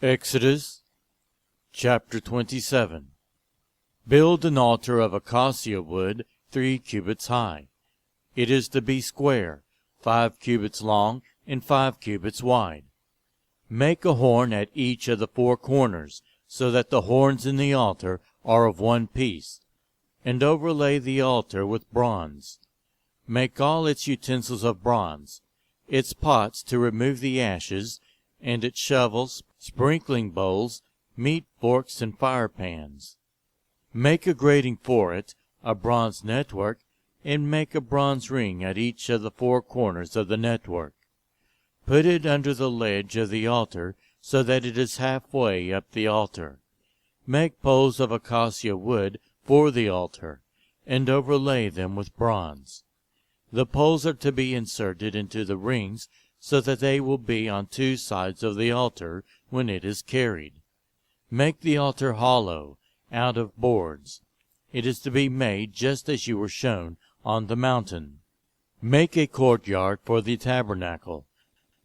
Exodus chapter 27. Build an altar of acacia wood 3 cubits high. It is to be square, 5 cubits long, and 5 cubits wide. Make a horn at each of the 4 corners, so that the horns in the altar are of one piece, and overlay the altar with bronze. Make all its utensils of bronze, its pots to remove the ashes, and its shovels, sprinkling bowls, meat forks, and fire pans. Make a grating for it, a bronze network, and make a bronze ring at each of the 4 corners of the network. Put it under the ledge of the altar, so that it is halfway up the altar. Make poles of acacia wood for the altar, and overlay them with bronze. The poles are to be inserted into the rings, so that they will be on 2 sides of the altar when it is carried. Make the altar hollow, out of boards. It is to be made just as you were shown on the mountain. Make a courtyard for the tabernacle.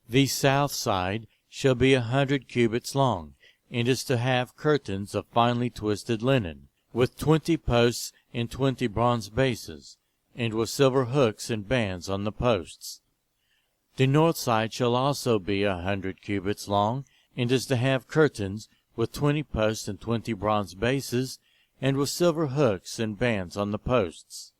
The south side shall be 100 cubits long, and is to have curtains of finely twisted linen, with 20 posts and 20 bronze bases, and with silver hooks and bands on the posts. The north side shall also be 100 cubits long, and is to have curtains with 20 posts and 20 bronze bases, and with silver hooks and bands on the posts.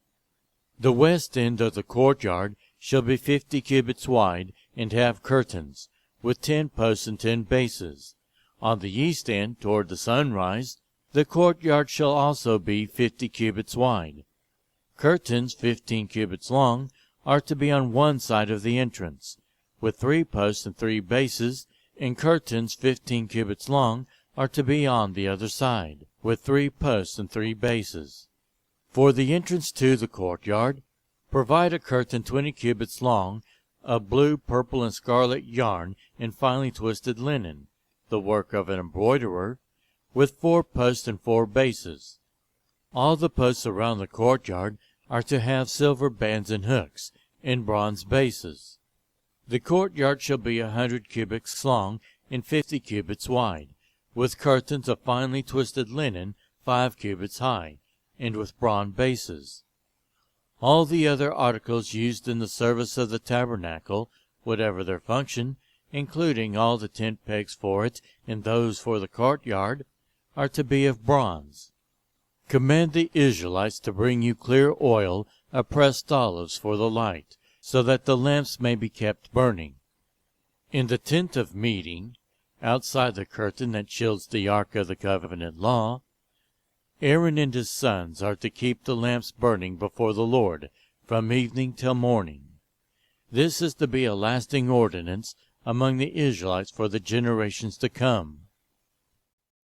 The west end of the courtyard shall be 50 cubits wide, and have curtains, with 10 posts and 10 bases. On the east end, toward the sunrise, the courtyard shall also be 50 cubits wide. Curtains 15 cubits long are to be on one side of the entrance, with 3 posts and 3 bases, and curtains 15 cubits long are to be on the other side, with 3 posts and 3 bases. For the entrance to the courtyard, provide a curtain 20 cubits long, of blue, purple, and scarlet yarn and finely twisted linen, the work of an embroiderer, with 4 posts and 4 bases. All the posts around the courtyard are to have silver bands and hooks, and bronze bases. The courtyard shall be 100 cubits long and 50 cubits wide, with curtains of finely twisted linen 5 cubits high, and with bronze bases. All the other articles used in the service of the tabernacle, whatever their function, including all the tent pegs for it and those for the courtyard, are to be of bronze. Command the Israelites to bring you clear oil of pressed olives for the light, so that the lamps may be kept burning. In the tent of meeting, outside the curtain that shields the ark of the covenant law, Aaron and his sons are to keep the lamps burning before the Lord from evening till morning. This is to be a lasting ordinance among the Israelites for the generations to come.